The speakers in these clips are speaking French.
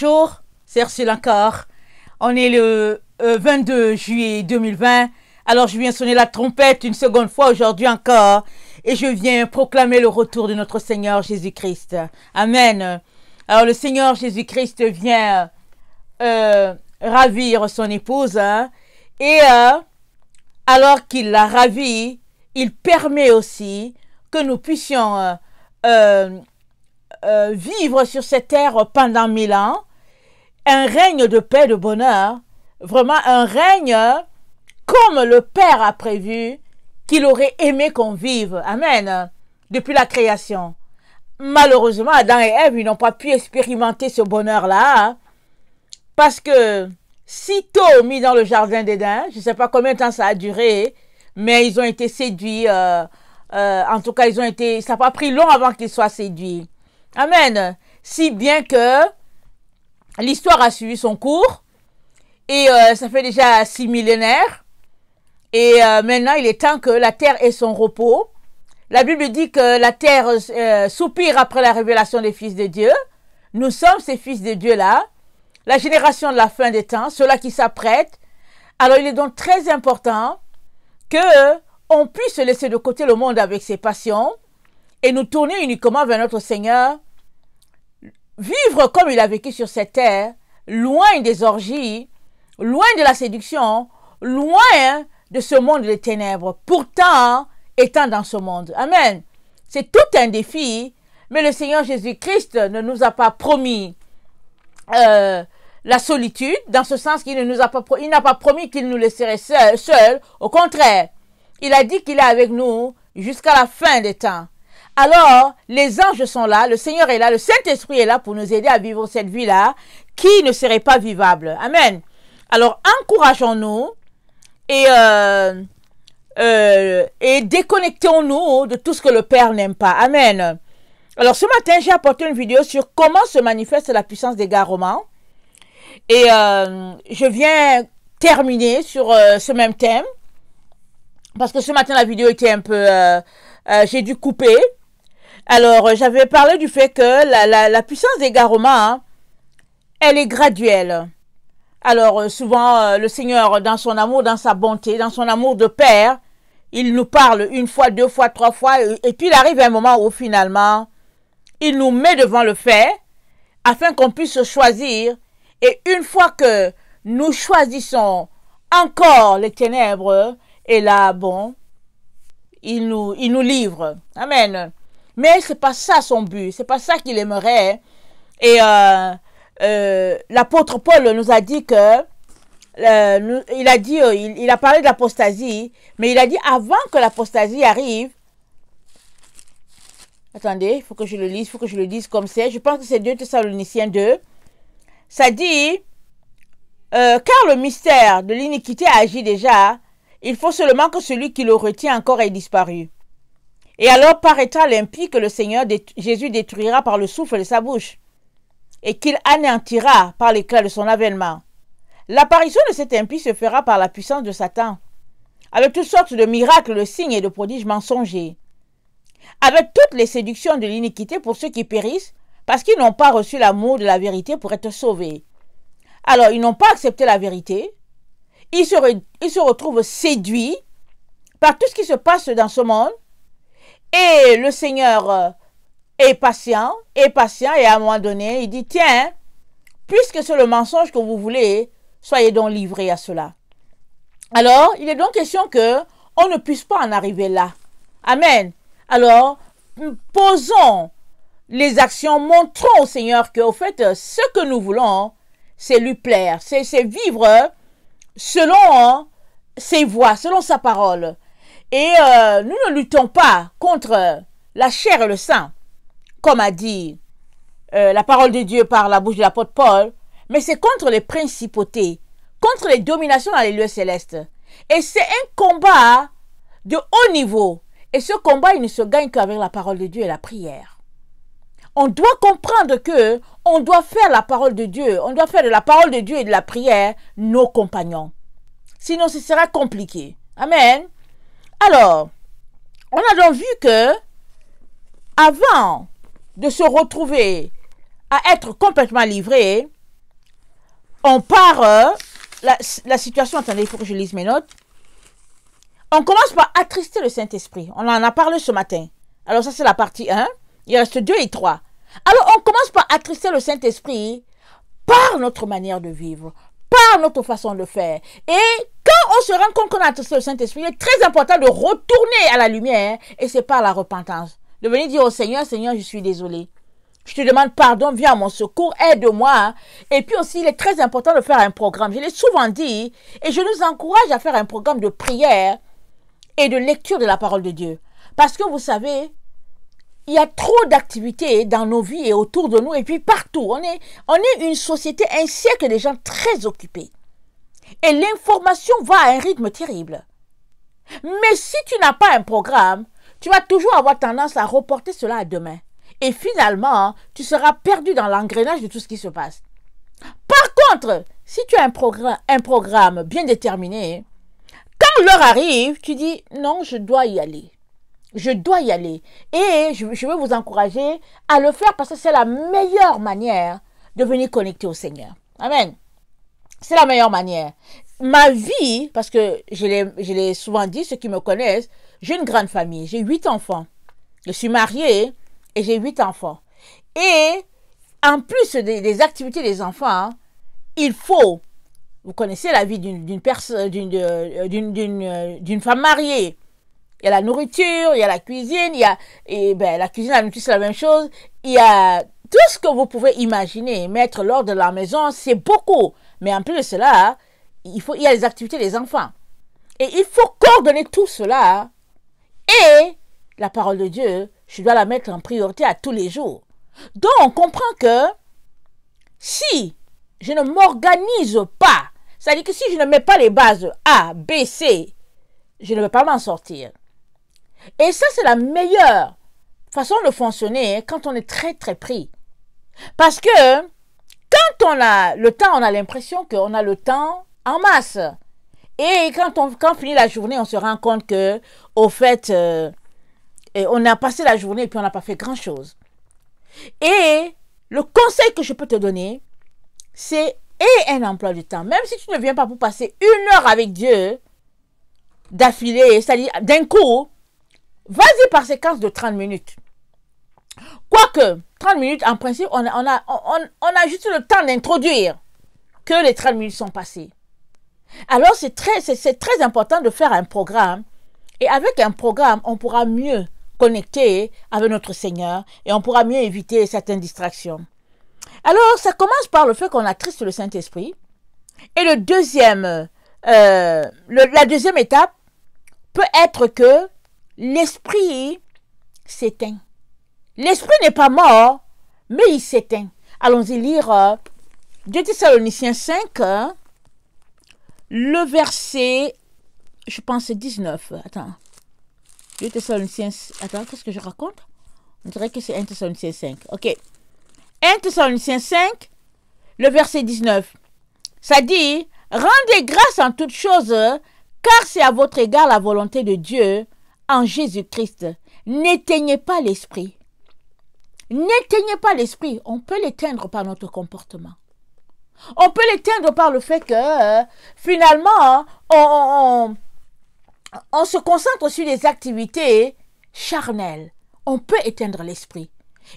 Bonjour, c'est Ursule encore. On est le 22 juillet 2020. Alors je viens sonner la trompette une seconde fois aujourd'hui encore. Et je viens proclamer le retour de notre Seigneur Jésus-Christ. Amen. Alors le Seigneur Jésus-Christ vient ravir son épouse. Et alors qu'il la ravit, il permet aussi que nous puissions vivre sur cette terre pendant 1000 ans, un règne de paix, de bonheur, vraiment un règne comme le Père a prévu qu'il aurait aimé qu'on vive. Amen. Depuis la création. Malheureusement, Adam et Ève, ils n'ont pas pu expérimenter ce bonheur-là, parce que sitôt mis dans le jardin d'Éden, je ne sais pas combien de temps ça a duré, mais ils ont été séduits. En tout cas, ça n'a pas pris long avant qu'ils soient séduits. Amen. Si bien que l'histoire a suivi son cours et ça fait déjà 6 millénaires et maintenant il est temps que la terre ait son repos. La Bible dit que la terre soupire après la révélation des fils de Dieu. Nous sommes ces fils de Dieu-là, la génération de la fin des temps, ceux-là qui s'apprêtent. Alors il est donc très important que on puisse laisser de côté le monde avec ses passions et nous tourner uniquement vers notre Seigneur, vivre comme il a vécu sur cette terre, loin des orgies, loin de la séduction, loin de ce monde des ténèbres, pourtant étant dans ce monde. Amen. C'est tout un défi, mais le Seigneur Jésus-Christ ne nous a pas promis la solitude, dans ce sens qu'il n'a pas promis qu'il nous laisserait seuls. Au contraire, il a dit qu'il est avec nous jusqu'à la fin des temps. Alors, les anges sont là, le Seigneur est là, le Saint-Esprit est là pour nous aider à vivre cette vie-là qui ne serait pas vivable. Amen. Alors, encourageons-nous et déconnectons-nous de tout ce que le Père n'aime pas. Amen. Alors, ce matin, j'ai apporté une vidéo sur comment se manifeste la puissance d'égarement. Et je viens terminer sur ce même thème. Parce que ce matin, la vidéo était un peu... j'ai dû couper. Alors, j'avais parlé du fait que la puissance d'égarement, elle est graduelle. Alors, souvent, le Seigneur, dans son amour, dans sa bonté, dans son amour de Père, il nous parle 1 fois, 2 fois, 3 fois. Et puis, il arrive un moment où, finalement, il nous met devant le fait afin qu'on puisse choisir. Et une fois que nous choisissons encore les ténèbres, et là, bon, il nous livre. Amen. Mais c'est pas ça son but. C'est pas ça qu'il aimerait. Et l'apôtre Paul nous a dit que, il a parlé de l'apostasie, mais il a dit avant que l'apostasie arrive, attendez, il faut que je le lise, il faut que je le dise comme c'est. Je pense que c'est 2 Thessaloniciens 2. Ça dit, car le mystère de l'iniquité agit déjà, il faut seulement que celui qui le retient encore ait disparu. Et alors paraîtra l'impie que le Seigneur Jésus détruira par le souffle de sa bouche, et qu'il anéantira par l'éclat de son avènement. L'apparition de cet impie se fera par la puissance de Satan, avec toutes sortes de miracles, de signes et de prodiges mensongers, avec toutes les séductions de l'iniquité pour ceux qui périssent, parce qu'ils n'ont pas reçu l'amour de la vérité pour être sauvés. Alors, ils n'ont pas accepté la vérité. Ils se retrouvent séduits par tout ce qui se passe dans ce monde. Et le Seigneur est patient, et à un moment donné, il dit, tiens, puisque c'est le mensonge que vous voulez, soyez donc livrés à cela. Alors, il est donc question que on ne puisse pas en arriver là. Amen. Alors, posons les actions, montrons au Seigneur qu'au fait, ce que nous voulons, c'est lui plaire, c'est vivre selon ses voies, selon sa parole. Et nous ne luttons pas contre la chair et le sang, comme a dit la parole de Dieu par la bouche de l'apôtre Paul, mais c'est contre les principautés, contre les dominations dans les lieux célestes. Et c'est un combat de haut niveau. Et ce combat, il ne se gagne qu'avec la parole de Dieu et la prière. On doit comprendre que on doit faire la parole de Dieu, on doit faire de la parole de Dieu et de la prière nos compagnons. Sinon, ce sera compliqué. Amen. Alors, on a donc vu que avant de se retrouver à être complètement livré, on part, la situation, attendez, il faut que je lise mes notes. On commence par attrister le Saint-Esprit. On en a parlé ce matin. Alors ça, c'est la partie 1. Il reste 2 et 3. Alors, on commence par attrister le Saint-Esprit par notre manière de vivre, par notre façon de faire. Et quand on se rend compte qu'on a attristé le Saint-Esprit, il est très important de retourner à la lumière, et c'est par la repentance. De venir dire au Seigneur, Seigneur, je suis désolé. Je te demande pardon, viens à mon secours, aide-moi. Et puis aussi, il est très important de faire un programme. Je l'ai souvent dit, et je nous encourage à faire un programme de prière et de lecture de la parole de Dieu. Parce que vous savez, il y a trop d'activités dans nos vies et autour de nous, et puis partout. On est une société, un siècle de gens très occupés. Et l'information va à un rythme terrible. Mais si tu n'as pas un programme, tu vas toujours avoir tendance à reporter cela à demain. Et finalement, tu seras perdu dans l'engrenage de tout ce qui se passe. Par contre, si tu as un programme bien déterminé, quand l'heure arrive, tu dis « Non, je dois y aller. Je dois y aller. » Et je veux vous encourager à le faire parce que c'est la meilleure manière de venir connecter au Seigneur. Amen. C'est la meilleure manière. Ma vie, parce que je l'ai souvent dit, ceux qui me connaissent, j'ai une grande famille. J'ai 8 enfants. Je suis mariée et j'ai 8 enfants. Et en plus des activités des enfants, il faut, vous connaissez la vie d'une femme mariée. Il y a la nourriture, il y a la cuisine, la cuisine, la nourriture, c'est la même chose. Il y a tout ce que vous pouvez imaginer, mettre l'ordre de la maison, c'est beaucoup. Mais en plus de cela, il y a les activités des enfants. Et il faut coordonner tout cela. Et la parole de Dieu, je dois la mettre en priorité à tous les jours. Donc, on comprend que si je ne m'organise pas, c'est-à-dire que si je ne mets pas les bases A, B, C, je ne vais pas m'en sortir. Et ça, c'est la meilleure façon de fonctionner quand on est très, très pris. Parce que quand on a le temps, on a l'impression qu'on a le temps en masse. Et quand on finit la journée, on se rend compte que, au fait, on a passé la journée et puis on n'a pas fait grand-chose. Et le conseil que je peux te donner, c'est un emploi du temps. Même si tu ne viens pas pour passer 1 heure avec Dieu, d'affilée, c'est-à-dire d'un coup, vas-y par séquence de 30 minutes. Quoique, 30 minutes, en principe, on a juste le temps d'introduire que les 30 minutes sont passées. Alors, c'est très important de faire un programme. Et avec un programme, on pourra mieux connecter avec notre Seigneur et on pourra mieux éviter certaines distractions. Alors, ça commence par le fait qu'on attriste le Saint-Esprit. Et la deuxième étape peut être que l'esprit s'éteint. L'esprit n'est pas mort, mais il s'éteint. Allons-y lire 2 Thessaloniciens 5, le verset, je pense, 19. Attends. 2 Thessaloniciens, attends, qu'est-ce que je raconte? On dirait que c'est 1 Thessaloniciens 5. Ok. 1 Thessaloniciens 5, le verset 19. Ça dit, rendez grâce en toutes choses, car c'est à votre égard la volonté de Dieu en Jésus-Christ. N'éteignez pas l'esprit. N'éteignez pas l'esprit. On peut l'éteindre par notre comportement. On peut l'éteindre par le fait que finalement, on se concentre sur des activités charnelles. On peut éteindre l'esprit.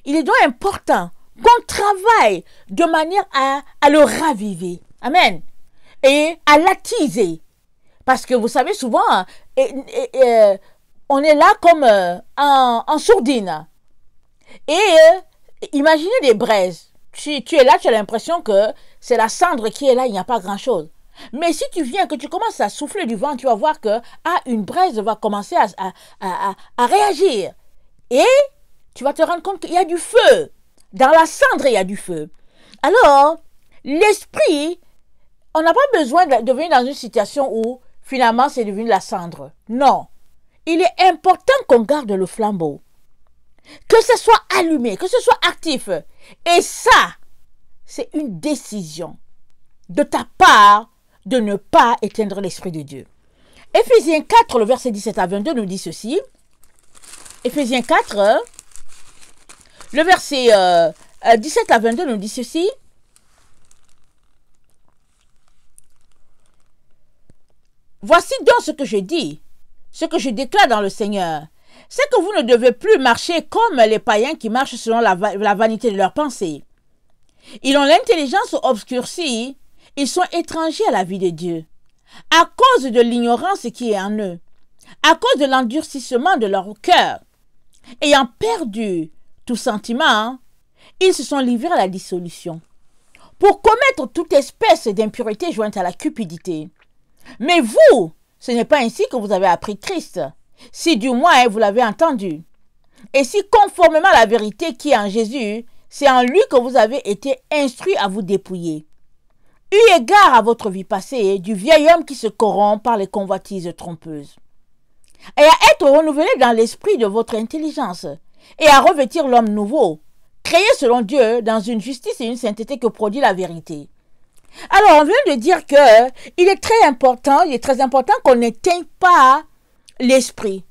Il est donc important qu'on travaille de manière à le raviver. Amen. Et à l'attiser. Parce que vous savez, souvent, on est là comme en sourdine. Et imaginez des braises. Tu es là, tu as l'impression que c'est la cendre qui est là, il n'y a pas grand-chose. Mais si tu viens, que tu commences à souffler du vent, tu vas voir que une braise va commencer à réagir. Et tu vas te rendre compte qu'il y a du feu. Dans la cendre, il y a du feu. Alors, l'esprit, on n'a pas besoin de venir dans une situation où finalement c'est devenu la cendre. Non. Il est important qu'on garde le flambeau. Que ce soit allumé, que ce soit actif. Et ça, c'est une décision de ta part de ne pas éteindre l'Esprit de Dieu. Éphésiens 4, le verset 17 à 22 nous dit ceci. Éphésiens 4, le verset 17 à 22 nous dit ceci. Voici donc ce que je dis, ce que je déclare dans le Seigneur. C'est que vous ne devez plus marcher comme les païens qui marchent selon la vanité de leurs pensées. Ils ont l'intelligence obscurcie, ils sont étrangers à la vie de Dieu, à cause de l'ignorance qui est en eux, à cause de l'endurcissement de leur cœur. Ayant perdu tout sentiment, ils se sont livrés à la dissolution, pour commettre toute espèce d'impureté jointe à la cupidité. Mais vous, ce n'est pas ainsi que vous avez appris Christ, si du moins vous l'avez entendu. Et si conformément à la vérité qui est en Jésus, c'est en lui que vous avez été instruits à vous dépouiller. Eu égard à votre vie passée, du vieil homme qui se corrompt par les convoitises trompeuses, et à être renouvelé dans l'esprit de votre intelligence, et à revêtir l'homme nouveau, créé selon Dieu dans une justice et une sainteté que produit la vérité. Alors, on vient de dire que il est très important qu'on n'éteigne pas l'esprit.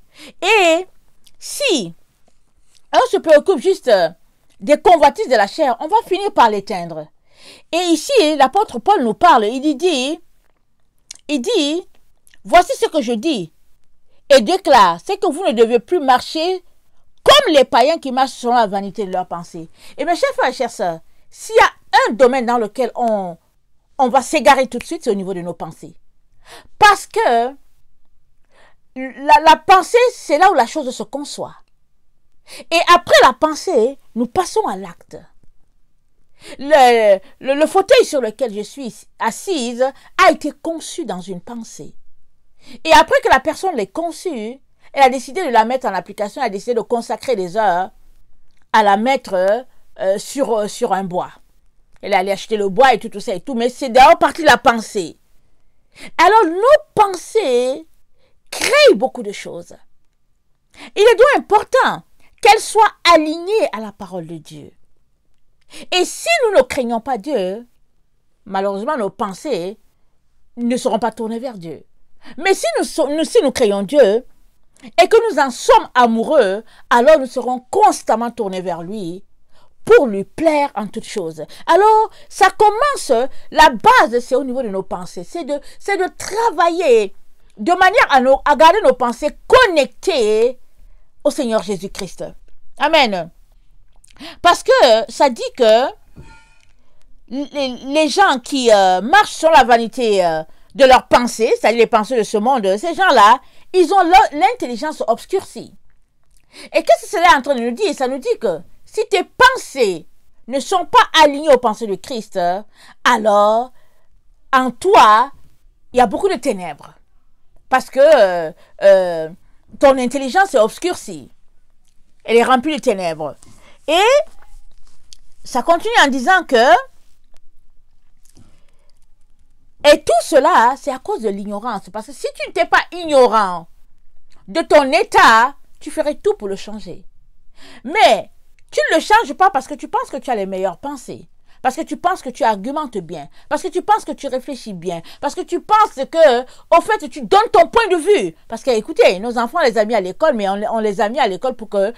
Et si on se préoccupe juste des convoitises de la chair, on va finir par l'éteindre. Et ici, l'apôtre Paul nous parle, il dit, voici ce que je dis et déclare, c'est que vous ne devez plus marcher comme les païens qui marchent selon la vanité de leurs pensées. Et mes chers frères et chères sœurs, s'il y a un domaine dans lequel on va s'égarer tout de suite, c'est au niveau de nos pensées. Parce que la pensée, c'est là où la chose se conçoit. Et après la pensée, nous passons à l'acte. Le fauteuil sur lequel je suis assise a été conçu dans une pensée. Et après que la personne l'ait conçue, elle a décidé de la mettre en application, elle a décidé de consacrer des heures à la mettre sur un bois. Elle est allée acheter le bois et tout ça et tout, mais c'est d'abord parti de la pensée. Alors nos pensées créent beaucoup de choses. Il est donc important qu'elles soient alignées à la parole de Dieu. Et si nous ne craignons pas Dieu, malheureusement nos pensées ne seront pas tournées vers Dieu. Mais si nous craignons Dieu et que nous en sommes amoureux, alors nous serons constamment tournés vers lui pour lui plaire en toutes choses. Alors, ça commence, la base, c'est au niveau de nos pensées. C'est de travailler de manière à garder nos pensées connectées au Seigneur Jésus-Christ. Amen. Parce que ça dit que les gens qui marchent sur la vanité de leurs pensées, c'est-à-dire les pensées de ce monde, ces gens-là, ils ont l'intelligence obscurcie. Et qu'est-ce que cela est en train de nous dire? Ça nous dit que si tes pensées ne sont pas alignées aux pensées de Christ, alors en toi, il y a beaucoup de ténèbres. Parce que ton intelligence est obscurcie. Elle est remplie de ténèbres. Et ça continue en disant que et tout cela, c'est à cause de l'ignorance. Parce que si tu n'étais pas ignorant de ton état, tu ferais tout pour le changer. Mais tu ne le changes pas parce que tu penses que tu as les meilleures pensées. Parce que tu penses que tu argumentes bien. Parce que tu penses que tu réfléchis bien. Parce que tu penses que, au fait, tu donnes ton point de vue. Parce que, écoutez, nos enfants, on les a mis à l'école, mais on les a mis à l'école pour que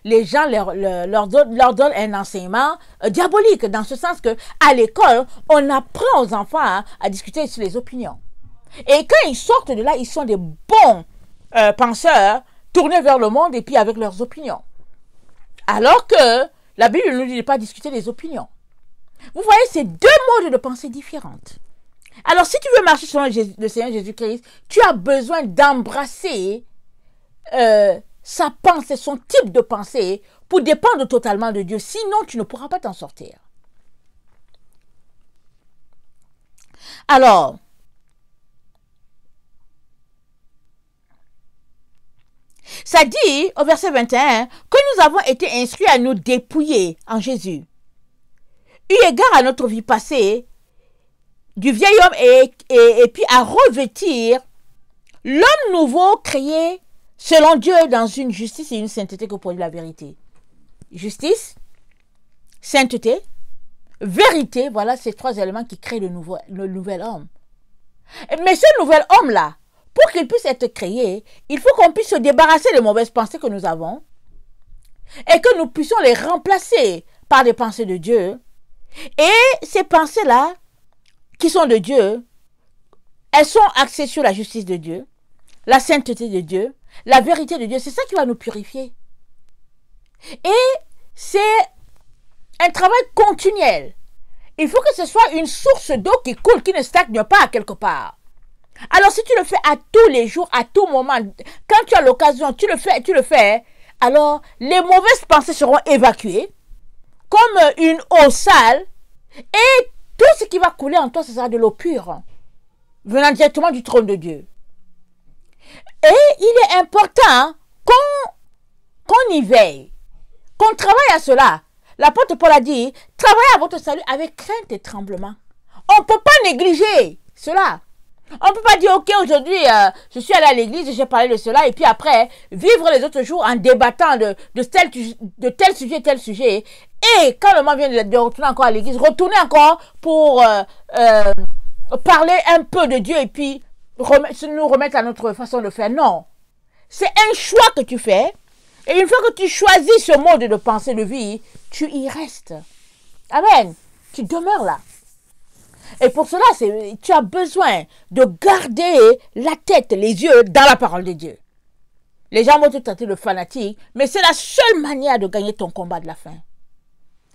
les gens leur donnent un enseignement diabolique. Dans ce sens que, à l'école, on apprend aux enfants à discuter sur les opinions. Et quand ils sortent de là, ils sont des bons penseurs, tournés vers le monde et puis avec leurs opinions. Alors que la Bible ne nous dit pas discuter des opinions. Vous voyez, c'est deux modes de pensée différentes. Alors, si tu veux marcher selon le Seigneur Jésus-Christ, tu as besoin d'embrasser sa pensée, son type de pensée, pour dépendre totalement de Dieu. Sinon, tu ne pourras pas t'en sortir. Alors, ça dit au verset 21 que nous avons été instruits à nous dépouiller en Jésus. Eu égard à notre vie passée, du vieil homme et puis à revêtir l'homme nouveau créé selon Dieu dans une justice et une sainteté que produit la vérité. Justice, sainteté, vérité, voilà ces trois éléments qui créent le nouvel homme. Mais ce nouvel homme-là, pour qu'il puisse être créé, il faut qu'on puisse se débarrasser des mauvaises pensées que nous avons et que nous puissions les remplacer par des pensées de Dieu. Et ces pensées-là, qui sont de Dieu, elles sont axées sur la justice de Dieu, la sainteté de Dieu, la vérité de Dieu. C'est ça qui va nous purifier. Et c'est un travail continuel. Il faut que ce soit une source d'eau qui coule, qui ne stagne pas quelque part. Alors si tu le fais à tous les jours, à tout moment, quand tu as l'occasion, tu le fais, alors les mauvaises pensées seront évacuées comme une eau sale et tout ce qui va couler en toi, ce sera de l'eau pure, venant directement du trône de Dieu. Et il est important qu'on y veille, qu'on travaille à cela. L'apôtre Paul a dit, travaillez à votre salut avec crainte et tremblement. On ne peut pas négliger cela. On ne peut pas dire, ok, aujourd'hui, je suis allé à l'église, j'ai parlé de cela, et puis après, vivre les autres jours en débattant de tel sujet, et quand le moment vient de retourner encore à l'église, retourner encore pour parler un peu de Dieu, et puis nous remettre à notre façon de faire. Non. C'est un choix que tu fais, et une fois que tu choisis ce mode de pensée, de vie, tu y restes. Amen. Tu demeures là. Et pour cela, tu as besoin de garder la tête, les yeux dans la parole de Dieu. Les gens vont te traiter de fanatique, mais c'est la seule manière de gagner ton combat de la fin.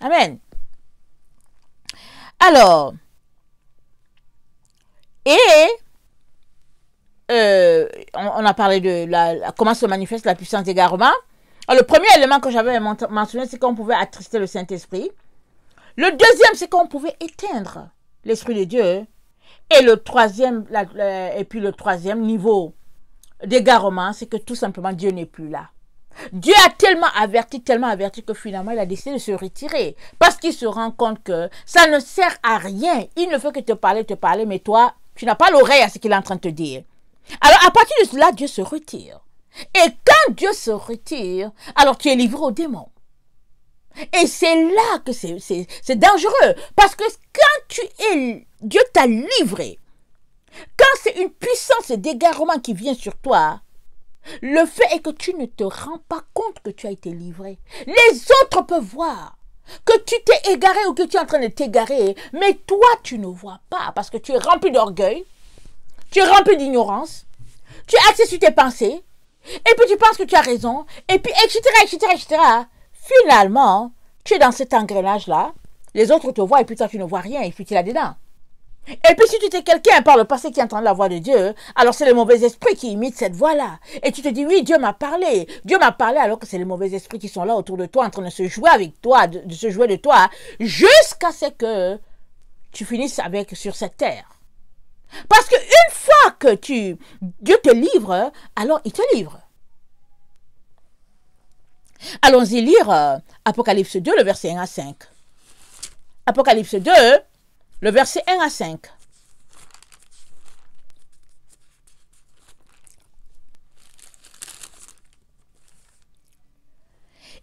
Amen. Alors, on a parlé de comment se manifeste la puissance d'égarement. Le premier élément que j'avais mentionné, c'est qu'on pouvait attrister le Saint-Esprit. Le deuxième, c'est qu'on pouvait éteindre l'Esprit de Dieu. Et le troisième niveau d'égarement, c'est que tout simplement Dieu n'est plus là. Dieu a tellement averti que finalement il a décidé de se retirer. Parce qu'il se rend compte que ça ne sert à rien. Il ne fait que te parler, mais toi, tu n'as pas l'oreille à ce qu'il est en train de te dire. Alors à partir de cela, Dieu se retire. Et quand Dieu se retire, alors tu es livré aux démons. Et c'est là que c'est dangereux. Parce que quand Dieu t'a livré, quand c'est une puissance d'égarement qui vient sur toi, le fait est que tu ne te rends pas compte que tu as été livré. Les autres peuvent voir que tu t'es égaré ou que tu es en train de t'égarer, mais toi, tu ne vois pas parce que tu es rempli d'orgueil, tu es rempli d'ignorance, tu es axé sur tes pensées, et puis tu penses que tu as raison, et puis etc. Finalement, tu es dans cet engrenage-là, les autres te voient et puis toi, tu ne vois rien, et puis tu es là-dedans. Et puis si tu es quelqu'un par le passé qui entend la voix de Dieu, alors c'est le mauvais esprit qui imite cette voix-là. Et tu te dis, oui, Dieu m'a parlé alors que c'est les mauvais esprits qui sont là autour de toi, en train de se jouer avec toi, de se jouer de toi, jusqu'à ce que tu finisses sur cette terre. Parce que une fois que Dieu te livre, alors il te livre. Allons-y lire Apocalypse 2, le verset 1 à 5. Apocalypse 2, le verset 1 à 5.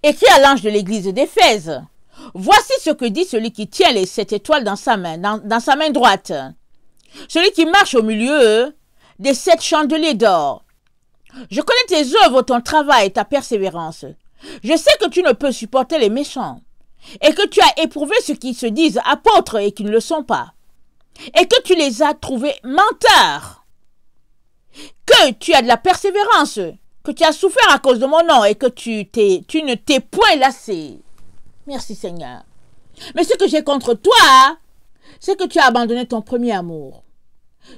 Écrit à l'ange de l'église d'Éphèse. Voici ce que dit celui qui tient les 7 étoiles dans sa main, dans sa main droite. Celui qui marche au milieu des 7 chandeliers d'or. Je connais tes œuvres, ton travail et ta persévérance. Je sais que tu ne peux supporter les méchants, et que tu as éprouvé ceux qui se disent apôtres et qui ne le sont pas, et que tu les as trouvés menteurs, que tu as de la persévérance, que tu as souffert à cause de mon nom, et que tu ne t'es point lassé. Merci Seigneur. Mais ce que j'ai contre toi, c'est que tu as abandonné ton premier amour.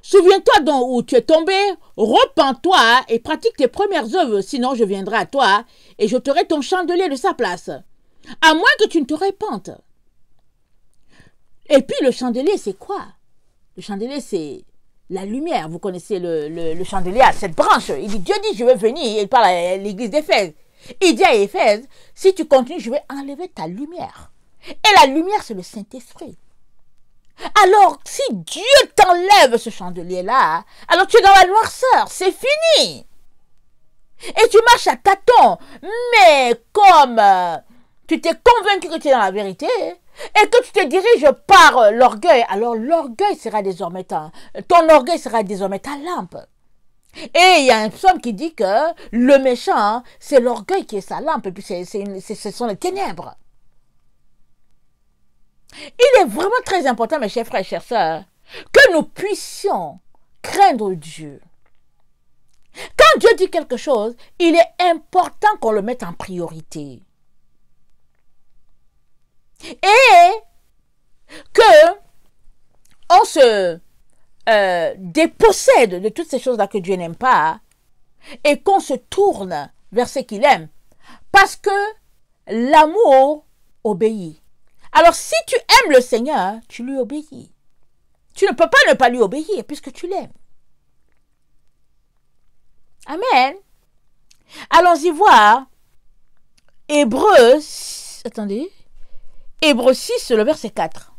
Souviens-toi donc où tu es tombé, repens-toi et pratique tes premières œuvres, sinon je viendrai à toi et j'ôterai ton chandelier de sa place, à moins que tu ne te répandes. Et puis le chandelier, c'est quoi? Le chandelier, c'est la lumière. Vous connaissez le chandelier à cette branche. Il dit, Dieu dit, je vais venir. Il parle à l'église d'Éphèse. Il dit à Éphèse, si tu continues, je vais enlever ta lumière. Et la lumière, c'est le Saint-Esprit. Alors, si Dieu t'enlève ce chandelier-là, alors tu es dans la noirceur, c'est fini. Et tu marches à tâtons, mais comme tu t'es convaincu que tu es dans la vérité, et que tu te diriges par l'orgueil, alors l'orgueil sera désormais ton orgueil sera désormais ta lampe. Et il y a un psaume qui dit que le méchant, c'est l'orgueil qui est sa lampe, et puis ce sont les ténèbres. Il est vraiment très important, mes chers frères et chères sœurs, que nous puissions craindre Dieu. Quand Dieu dit quelque chose, il est important qu'on le mette en priorité. Et que on se dépossède de toutes ces choses-là que Dieu n'aime pas et qu'on se tourne vers ce qu'il aime. Parce que l'amour obéit. Alors si tu aimes le Seigneur, tu lui obéis. Tu ne peux pas ne pas lui obéir puisque tu l'aimes. Amen. Allons-y voir Hébreux 6, le verset 4.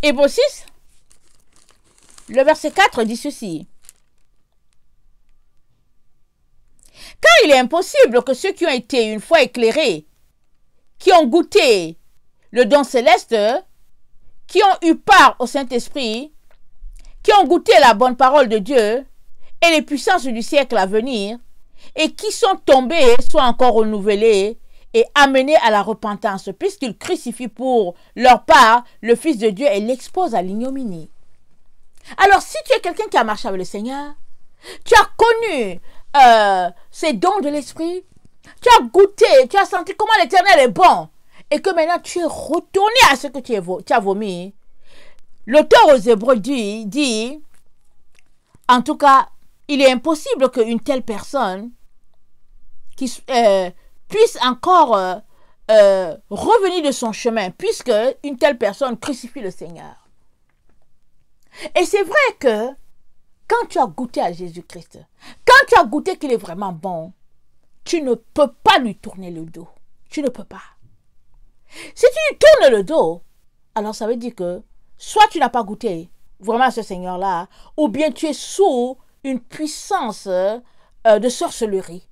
Hébreux 6, le verset 4 dit ceci. Car il est impossible que ceux qui ont été une fois éclairés, qui ont goûté le don céleste, qui ont eu part au Saint-Esprit, qui ont goûté la bonne parole de Dieu et les puissances du siècle à venir, et qui sont tombés, soient encore renouvelés et amenés à la repentance, puisqu'ils crucifient pour leur part le Fils de Dieu et l'exposent à l'ignominie. Alors, si tu es quelqu'un qui a marché avec le Seigneur, tu as connu ces dons de l'Esprit, tu as goûté, tu as senti comment l'Éternel est bon, et que maintenant tu es retourné à ce que tu as vomi, l'auteur aux Hébreux dit, en tout cas, il est impossible qu'une telle personne qui puisse encore revenir de son chemin, puisque une telle personne crucifie le Seigneur. Et c'est vrai que quand tu as goûté à Jésus-Christ, quand tu as goûté qu'il est vraiment bon, tu ne peux pas lui tourner le dos. Tu ne peux pas. Si tu lui tournes le dos, alors ça veut dire que soit tu n'as pas goûté vraiment à ce Seigneur-là, ou bien tu es sous une puissance de sorcellerie.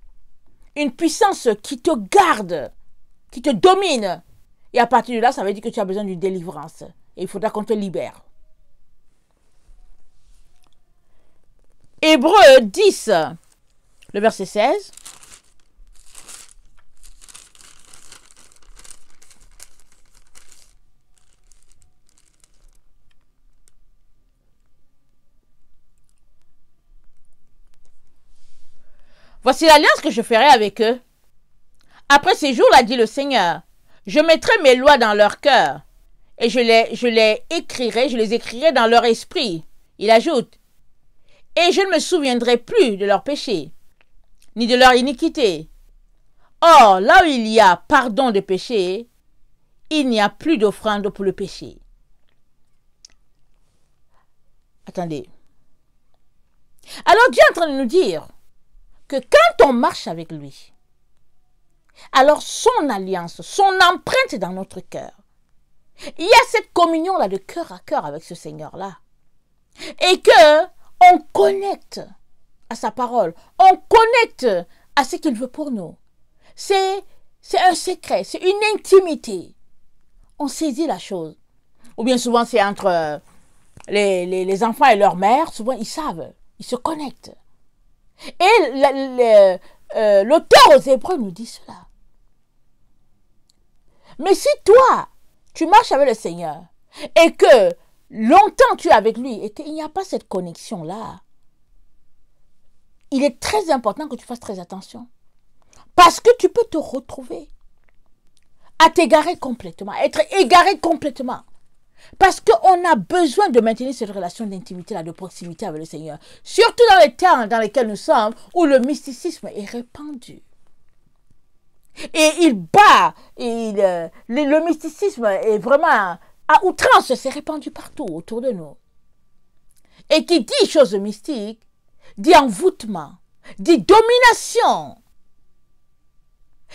Une puissance qui te garde, qui te domine. Et à partir de là, ça veut dire que tu as besoin d'une délivrance. Et il faudra qu'on te libère. Hébreux 10, le verset 16. Voici l'alliance que je ferai avec eux. Après ces jours, a dit le Seigneur, je mettrai mes lois dans leur cœur et je les écrirai dans leur esprit. Il ajoute, et je ne me souviendrai plus de leurs péchés, ni de leur iniquité. Or, là où il y a pardon de péché, il n'y a plus d'offrande pour le péché. Attendez. Alors Dieu est en train de nous dire que quand on marche avec lui, alors son alliance, son empreinte est dans notre cœur. Il y a cette communion-là de cœur à cœur avec ce Seigneur-là. Et que on connecte à sa parole, on connecte à ce qu'il veut pour nous. C'est un secret, c'est une intimité. On saisit la chose. Ou bien souvent c'est entre les enfants et leur mère, souvent ils savent, ils se connectent. Et l'auteur aux Hébreux nous dit cela. Mais si toi, tu marches avec le Seigneur et que longtemps tu es avec lui et qu'il n'y a pas cette connexion-là, il est très important que tu fasses très attention. Parce que tu peux te retrouver à t'égarer complètement, à être égaré complètement. Parce qu'on a besoin de maintenir cette relation d'intimité, de proximité avec le Seigneur. Surtout dans les temps dans lesquels nous sommes, où le mysticisme est répandu. Et il bat, le mysticisme est vraiment à outrance, c'est répandu partout autour de nous. Et qui dit choses mystiques, dit envoûtement, dit domination.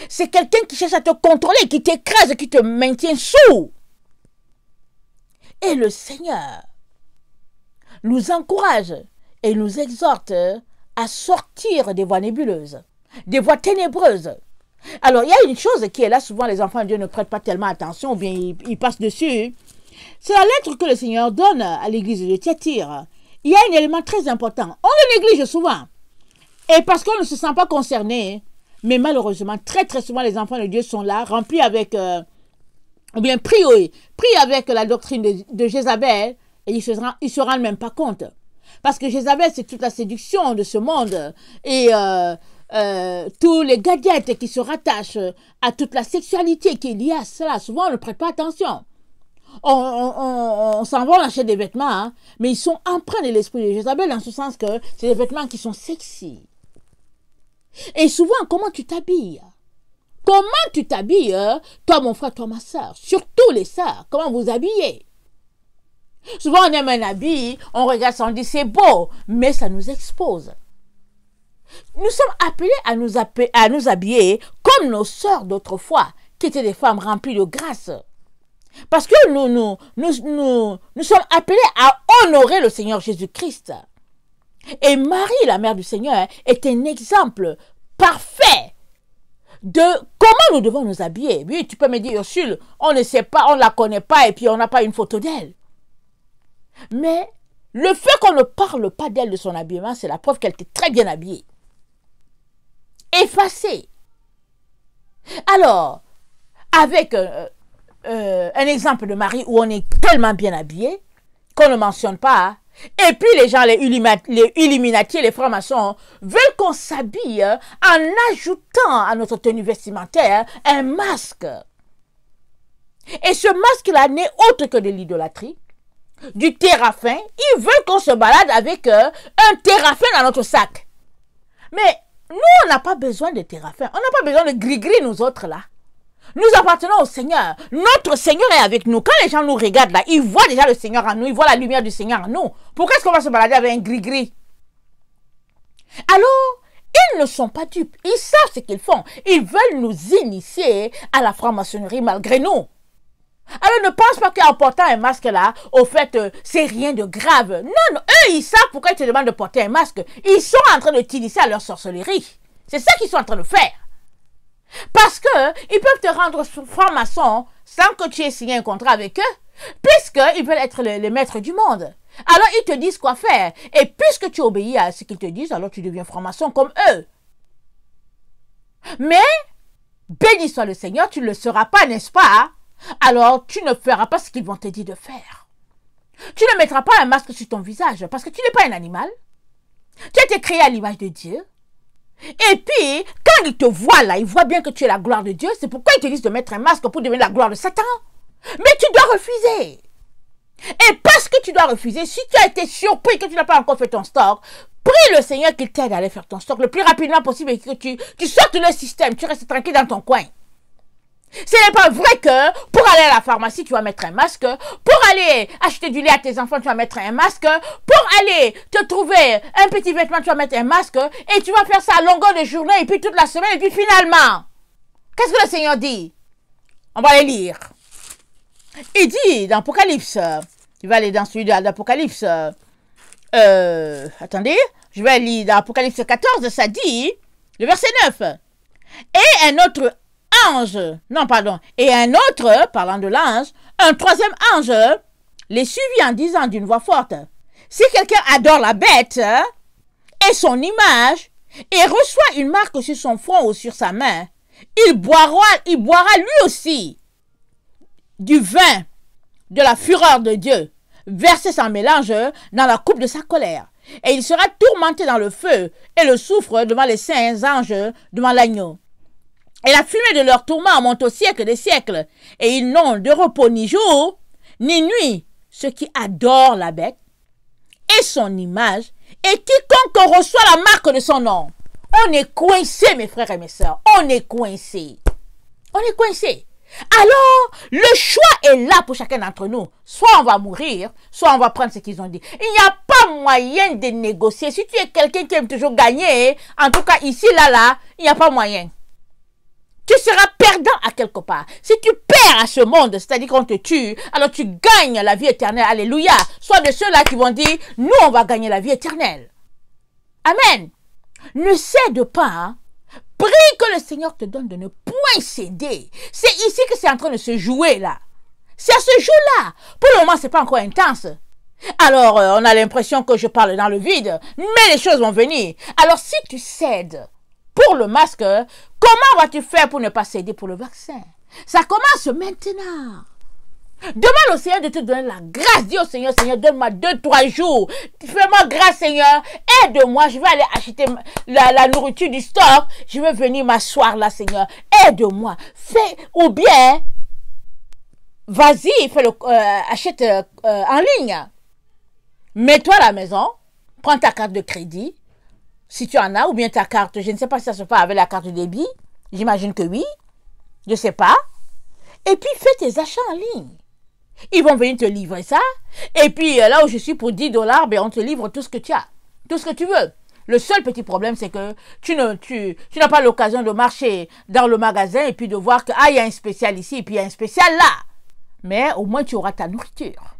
C'est quelqu'un qui cherche à te contrôler, qui t'écrase, qui te maintient sous. Et le Seigneur nous encourage et nous exhorte à sortir des voies nébuleuses, des voies ténébreuses. Alors, il y a une chose qui est là, souvent les enfants de Dieu ne prêtent pas tellement attention, ou bien ils passent dessus. C'est la lettre que le Seigneur donne à l'église de Thyatire. Il y a un élément très important. On le néglige souvent. Et parce qu'on ne se sent pas concerné, mais malheureusement, très très souvent, les enfants de Dieu sont là, remplis avec ou bien prie, oui, prie avec la doctrine de Jézabel, et ils se rendent même pas compte. Parce que Jézabel, c'est toute la séduction de ce monde, et tous les gadgets qui se rattachent à toute la sexualité qui est liée à cela. Souvent, on ne prête pas attention. On s'en va, on achète des vêtements, hein, mais ils sont empreints de l'esprit de Jézabel, dans ce sens que c'est des vêtements qui sont sexy. Et souvent, comment tu t'habilles? Comment tu t'habilles, toi mon frère, toi ma soeur, surtout les sœurs, comment vous habillez? Souvent on aime un habit, on regarde ça, on dit c'est beau, mais ça nous expose. Nous sommes appelés à nous habiller comme nos sœurs d'autrefois, qui étaient des femmes remplies de grâce. Parce que nous sommes appelés à honorer le Seigneur Jésus-Christ. Et Marie, la mère du Seigneur, est un exemple parfait de comment nous devons nous habiller. Oui, tu peux me dire, Ursule, on ne sait pas, on ne la connaît pas et puis on n'a pas une photo d'elle. Mais le fait qu'on ne parle pas d'elle, de son habillement, c'est la preuve qu'elle était très bien habillée. Effacée. Alors, avec un exemple de Marie où on est tellement bien habillé qu'on ne mentionne pas, et puis les gens, les Illuminati, les francs-maçons, veulent qu'on s'habille en ajoutant à notre tenue vestimentaire un masque. Et ce masque-là n'est autre que de l'idolâtrie, du terrafin. Ils veulent qu'on se balade avec un terrafin dans notre sac. Mais nous, on n'a pas besoin de terrafin. On n'a pas besoin de gris-gris, nous autres, là. Nous appartenons au Seigneur. Notre Seigneur est avec nous. Quand les gens nous regardent là, ils voient déjà le Seigneur en nous. Ils voient la lumière du Seigneur en nous. Pourquoi est-ce qu'on va se balader avec un gris-gris? Alors, ils ne sont pas dupes. Ils savent ce qu'ils font. Ils veulent nous initier à la franc-maçonnerie malgré nous. Alors, ne pense pas qu'en portant un masque là, au fait, c'est rien de grave. Non, non, eux, ils savent pourquoi ils te demandent de porter un masque. Ils sont en train de t'initier à leur sorcellerie. C'est ça qu'ils sont en train de faire. Parce qu'ils peuvent te rendre franc-maçon sans que tu aies signé un contrat avec eux, puisqu'ils veulent être les maîtres du monde. Alors, ils te disent quoi faire. Et puisque tu obéis à ce qu'ils te disent, alors tu deviens franc-maçon comme eux. Mais, béni soit le Seigneur, tu ne le seras pas, n'est-ce pas? Alors, tu ne feras pas ce qu'ils vont te dire de faire. Tu ne mettras pas un masque sur ton visage, parce que tu n'es pas un animal. Tu as été créé à l'image de Dieu. Et puis, quand ils te voient là, ils voient bien que tu es la gloire de Dieu. C'est pourquoi ils te disent de mettre un masque pour devenir la gloire de Satan. Mais tu dois refuser. Et parce que tu dois refuser, si tu as été surpris que tu n'as pas encore fait ton stock, prie le Seigneur qu'il t'aide à aller faire ton stock le plus rapidement possible et que tu sortes le système, tu restes tranquille dans ton coin. Ce n'est pas vrai que pour aller à la pharmacie, tu vas mettre un masque. Pour aller acheter du lait à tes enfants, tu vas mettre un masque. Pour aller te trouver un petit vêtement, tu vas mettre un masque. Et tu vas faire ça à longueur de journée et puis toute la semaine. Et puis finalement, qu'est-ce que le Seigneur dit? On va aller lire. Il dit dans Apocalypse, il va aller dans celui d'Apocalypse. Attendez, je vais lire dans Apocalypse 14, ça dit, le verset 9. Et un autre ange, non pardon, et un autre, parlant de l'ange, un troisième ange, les suivit en disant d'une voix forte, si quelqu'un adore la bête et son image, et reçoit une marque sur son front ou sur sa main, il boira lui aussi du vin de la fureur de Dieu, versé sans mélange dans la coupe de sa colère. Et il sera tourmenté dans le feu et le soufre devant les saints anges, devant l'agneau. Et la fumée de leur tourment monte au siècle des siècles. Et ils n'ont de repos ni jour, ni nuit, ceux qui adorent la bête et son image, et quiconque reçoit la marque de son nom. On est coincé, mes frères et mes sœurs. On est coincé. On est coincé. Alors, le choix est là pour chacun d'entre nous. Soit on va mourir, soit on va prendre ce qu'ils ont dit. Il n'y a pas moyen de négocier. Si tu es quelqu'un qui aime toujours gagner, en tout cas ici, là, il n'y a pas moyen. Tu seras perdant à quelque part. Si tu perds à ce monde, c'est-à-dire qu'on te tue, alors tu gagnes la vie éternelle. Alléluia. Soit de ceux-là qui vont dire, nous, on va gagner la vie éternelle. Amen. Ne cède pas. Hein. Prie que le Seigneur te donne de ne point céder. C'est ici que c'est en train de se jouer, là. C'est à ce jour-là. Pour le moment, c'est pas encore intense. Alors, on a l'impression que je parle dans le vide, mais les choses vont venir. Alors, si tu cèdes pour le masque, comment vas-tu faire pour ne pas céder pour le vaccin? Ça commence maintenant. Demande au Seigneur de te donner la grâce. Dis au Seigneur, Seigneur, donne-moi 2-3 jours. Fais-moi grâce, Seigneur. Aide-moi. Je vais aller acheter la nourriture du stock. Je vais venir m'asseoir là, Seigneur. Aide-moi. Fais, ou bien, vas-y, achète en ligne. Mets-toi à la maison. Prends ta carte de crédit. Si tu en as, ou bien ta carte, je ne sais pas si ça se fait avec la carte de débit. J'imagine que oui. Je ne sais pas. Et puis, fais tes achats en ligne. Ils vont venir te livrer ça. Et puis, là où je suis pour 10 $, ben, on te livre tout ce que tu as. Tout ce que tu veux. Le seul petit problème, c'est que tu n'as pas l'occasion de marcher dans le magasin et puis de voir que, il y a un spécial ici et puis il y a un spécial là. Mais au moins, tu auras ta nourriture.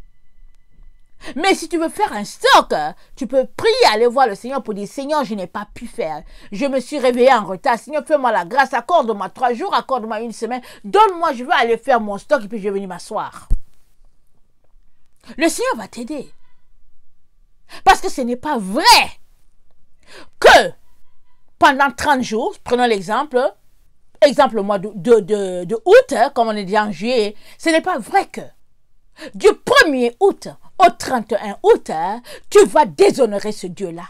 Mais si tu veux faire un stock, tu peux prier, aller voir le Seigneur pour dire, Seigneur, je n'ai pas pu faire. Je me suis réveillé en retard. Seigneur, fais-moi la grâce. Accorde-moi 3 jours, accorde-moi 1 semaine. Donne-moi, je vais aller faire mon stock et puis je vais venir m'asseoir. Le Seigneur va t'aider. Parce que ce n'est pas vrai que pendant 30 jours, prenons l'exemple le mois de août, comme on est déjà en juillet, ce n'est pas vrai que du 1er août au 31 août, tu vas déshonorer ce Dieu-là.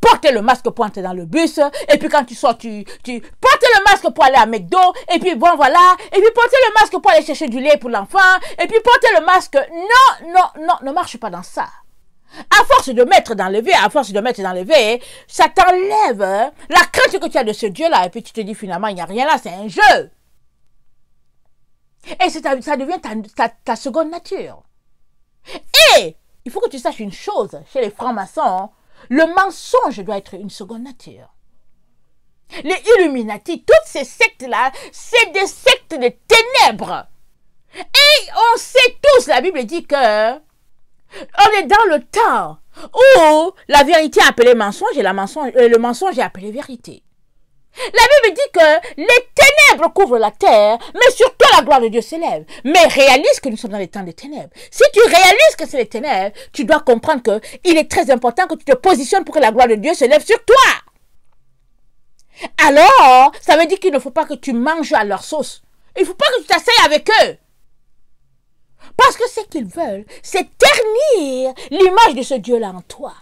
Portez le masque pour entrer dans le bus, et puis quand tu sors, tu portez le masque pour aller à McDo, et puis bon voilà, et puis portez le masque pour aller chercher du lait pour l'enfant, et puis portez le masque. Non, ne marche pas dans ça. À force de mettre d'enlever, ça t'enlève la crainte que tu as de ce Dieu-là, et puis tu te dis finalement, il n'y a rien là, c'est un jeu. Et ça devient ta seconde nature. Et il faut que tu saches une chose, chez les francs-maçons, le mensonge doit être une seconde nature. Les Illuminati, toutes ces sectes-là, c'est des sectes de ténèbres. Et on sait tous, la Bible dit que on est dans le temps où la vérité est appelée mensonge et le mensonge est appelé vérité. La Bible dit que les ténèbres couvrent la terre, mais surtout la gloire de Dieu s'élève. Mais réalise que nous sommes dans les temps des ténèbres. Si tu réalises que c'est les ténèbres, tu dois comprendre qu'il est très important que tu te positionnes pour que la gloire de Dieu s'élève sur toi. Alors, ça veut dire qu'il ne faut pas que tu manges à leur sauce. Il ne faut pas que tu t'asseyes avec eux. Parce que ce qu'ils veulent, c'est ternir l'image de ce Dieu-là en toi.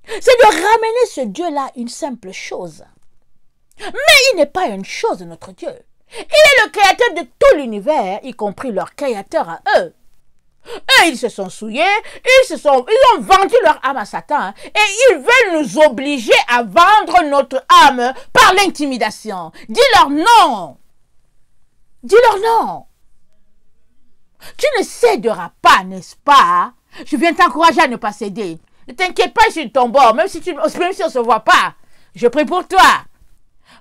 C'est de ramener ce Dieu-là une simple chose. Mais il n'est pas une chose, notre Dieu. Il est le créateur de tout l'univers, y compris leur créateur à eux. Eux, ils se sont souillés, ils ont vendu leur âme à Satan, et ils veulent nous obliger à vendre notre âme par l'intimidation. Dis-leur non. Dis-leur non. Tu ne céderas pas, n'est-ce pas? Je viens t'encourager à ne pas céder. Ne t'inquiète pas, je suis de ton bord, même si on ne se voit pas. Je prie pour toi.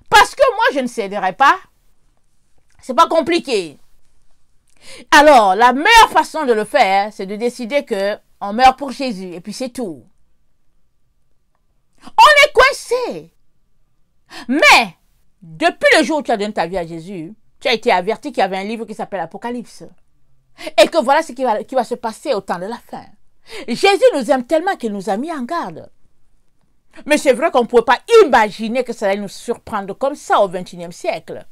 Parce que moi, je ne céderai pas. C'est pas compliqué. Alors, la meilleure façon de le faire, c'est de décider que on meurt pour Jésus. Et puis c'est tout. On est coincé. Mais, depuis le jour où tu as donné ta vie à Jésus, tu as été averti qu'il y avait un livre qui s'appelle Apocalypse. Et que voilà ce qui va se passer au temps de la fin. Jésus nous aime tellement qu'il nous a mis en garde. Mais c'est vrai qu'on ne pouvait pas imaginer que ça allait nous surprendre comme ça au XXIe siècle.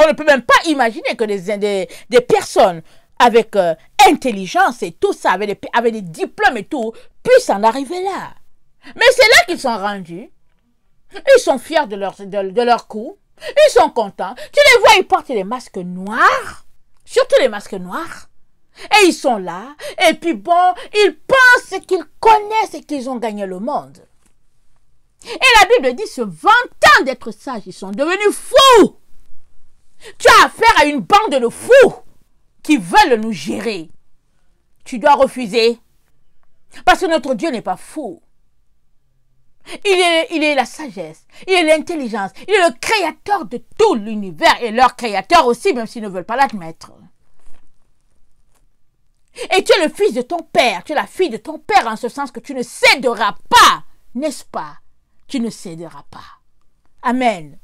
On ne peut même pas imaginer que des personnes avec intelligence et tout ça, avec des diplômes et tout, puissent en arriver là. Mais c'est là qu'ils sont rendus. Ils sont fiers de leur coup. Ils sont contents. Tu les vois, ils portent les masques noirs. Surtout les masques noirs. Et ils sont là, et puis bon, ils pensent qu'ils connaissent et qu'ils ont gagné le monde. Et la Bible dit, se vantant d'être sages, ils sont devenus fous. Tu as affaire à une bande de fous qui veulent nous gérer. Tu dois refuser. Parce que notre Dieu n'est pas fou. Il est la sagesse, il est l'intelligence, il est le créateur de tout l'univers et leur créateur aussi, même s'ils ne veulent pas l'admettre. Et tu es le fils de ton père, tu es la fille de ton père en ce sens que tu ne céderas pas, n'est-ce pas? Tu ne céderas pas. Amen.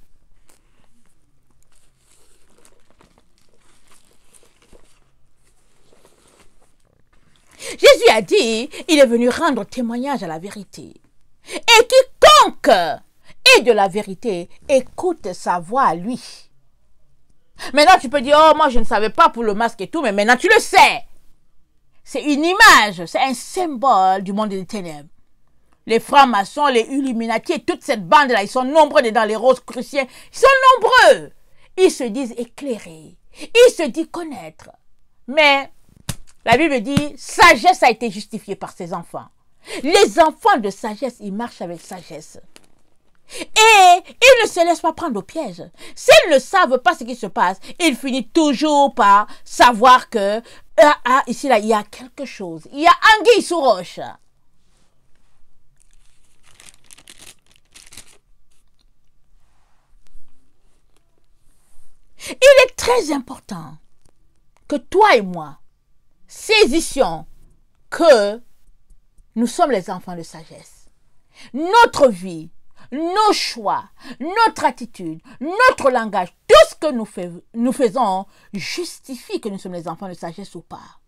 Jésus a dit, il est venu rendre témoignage à la vérité. Et quiconque est de la vérité, écoute sa voix à lui. Maintenant, tu peux dire, oh, moi, je ne savais pas pour le masque et tout, mais maintenant, tu le sais. C'est une image, c'est un symbole du monde des ténèbres. Les francs-maçons, les Illuminati et toute cette bande-là, ils sont nombreux dedans, les Rosicruciens, ils sont nombreux. Ils se disent éclairés, ils se disent connaître. Mais la Bible dit, sagesse a été justifiée par ses enfants. Les enfants de sagesse, ils marchent avec sagesse. Et ils ne se laissent pas prendre au piège. S'ils ne savent pas ce qui se passe, ils finissent toujours par savoir que ici, là, il y a quelque chose. Il y a anguille sous roche. Il est très important que toi et moi saisissions que nous sommes les enfants de sagesse. Notre vie, nos choix, notre attitude, notre langage, tout ce que nous faisons justifie que nous sommes les enfants de sagesse ou pas.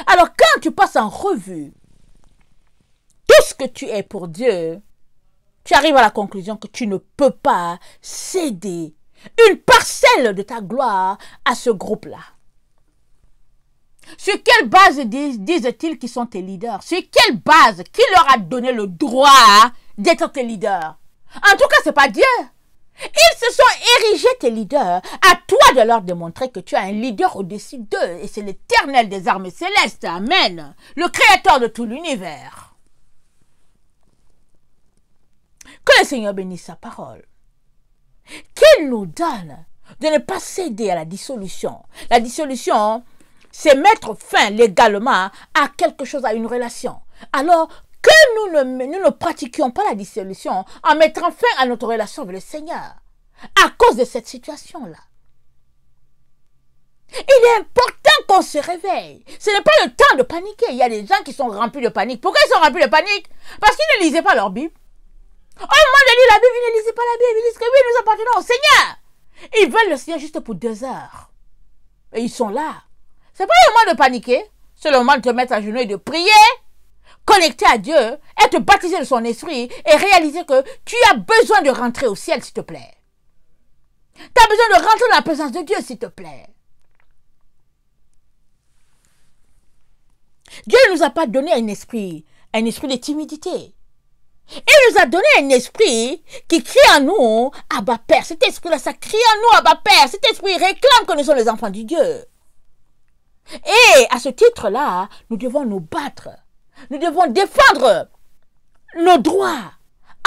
Alors quand tu passes en revue tout ce que tu es pour Dieu, tu arrives à la conclusion que tu ne peux pas céder une parcelle de ta gloire à ce groupe-là. Sur quelle base disent-ils qu'ils sont tes leaders? Sur quelle base? Qui leur a donné le droit d'être tes leaders? En tout cas, ce n'est pas Dieu. Ils se sont érigés tes leaders. À toi de leur démontrer que tu as un leader au-dessus d'eux. Et c'est l'Éternel des armées célestes. Amen. Le Créateur de tout l'univers. Que le Seigneur bénisse sa parole. Qu'il nous donne de ne pas céder à la dissolution. La dissolution, c'est mettre fin légalement à quelque chose, à une relation. Alors que nous ne pratiquions pas la dissolution en mettant fin à notre relation avec le Seigneur à cause de cette situation-là. Il est important qu'on se réveille. Ce n'est pas le temps de paniquer. Il y a des gens qui sont remplis de panique. Pourquoi ils sont remplis de panique? Parce qu'ils ne lisaient pas leur Bible. Au moment de lire la Bible, ils ne lisaient pas la Bible. Ils disent que oui, nous appartenons au Seigneur. Ils veulent le Seigneur juste pour 2 heures. Et ils sont là. Ce n'est pas le moment de paniquer. C'est le moment de te mettre à genoux et de prier, connecter à Dieu, être baptisé de son esprit et réaliser que tu as besoin de rentrer au ciel, s'il te plaît. Tu as besoin de rentrer dans la présence de Dieu, s'il te plaît. Dieu ne nous a pas donné un esprit de timidité. Il nous a donné un esprit qui crie en nous, Abba Père. Cet esprit-là, ça crie en nous, Abba Père. Cet esprit réclame que nous sommes les enfants de Dieu. Et à ce titre-là, nous devons nous battre. Nous devons défendre nos droits.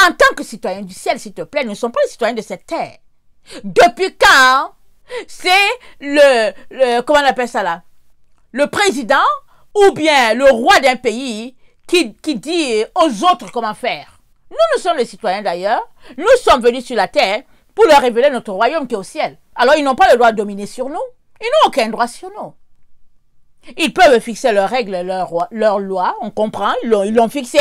En tant que citoyens du ciel, s'il te plaît, nous ne sommes pas les citoyens de cette terre. Depuis quand c'est comment on appelle ça là? Le président ou bien le roi d'un pays qui dit aux autres comment faire. Nous sommes les citoyens d'ailleurs. Nous sommes venus sur la terre pour leur révéler notre royaume qui est au ciel. Alors ils n'ont pas le droit de dominer sur nous. Ils n'ont aucun droit sur nous. Ils peuvent fixer leurs règles, leurs lois, on comprend, ils l'ont fixé,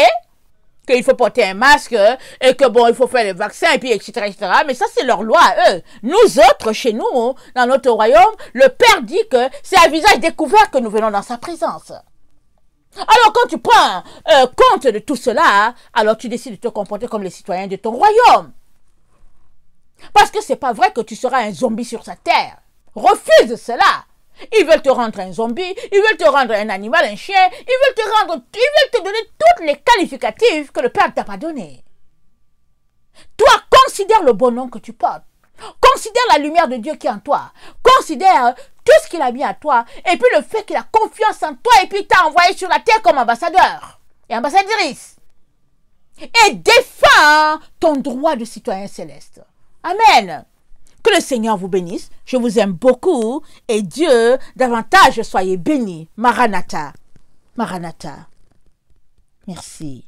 qu'il faut porter un masque, et que bon, il faut faire le vaccin, et puis etc., etc. Mais ça, c'est leur loi à eux. Nous autres, chez nous, dans notre royaume, le Père dit que c'est à visage découvert que nous venons dans sa présence. Alors quand tu prends compte de tout cela, alors tu décides de te comporter comme les citoyens de ton royaume. Parce que c'est pas vrai que tu seras un zombie sur sa terre. Refuse cela. Ils veulent te rendre un zombie, ils veulent te rendre un animal, un chien, ils veulent te donner toutes les qualificatifs que le Père ne t'a pas donné. Toi, considère le bon nom que tu portes. Considère la lumière de Dieu qui est en toi. Considère tout ce qu'il a mis à toi. Et puis le fait qu'il a confiance en toi et puis t'a envoyé sur la terre comme ambassadeur et ambassadrice. Et défends ton droit de citoyen céleste. Amen. Que le Seigneur vous bénisse. Je vous aime beaucoup. Et Dieu, davantage, soyez bénis. Maranatha. Maranatha. Merci.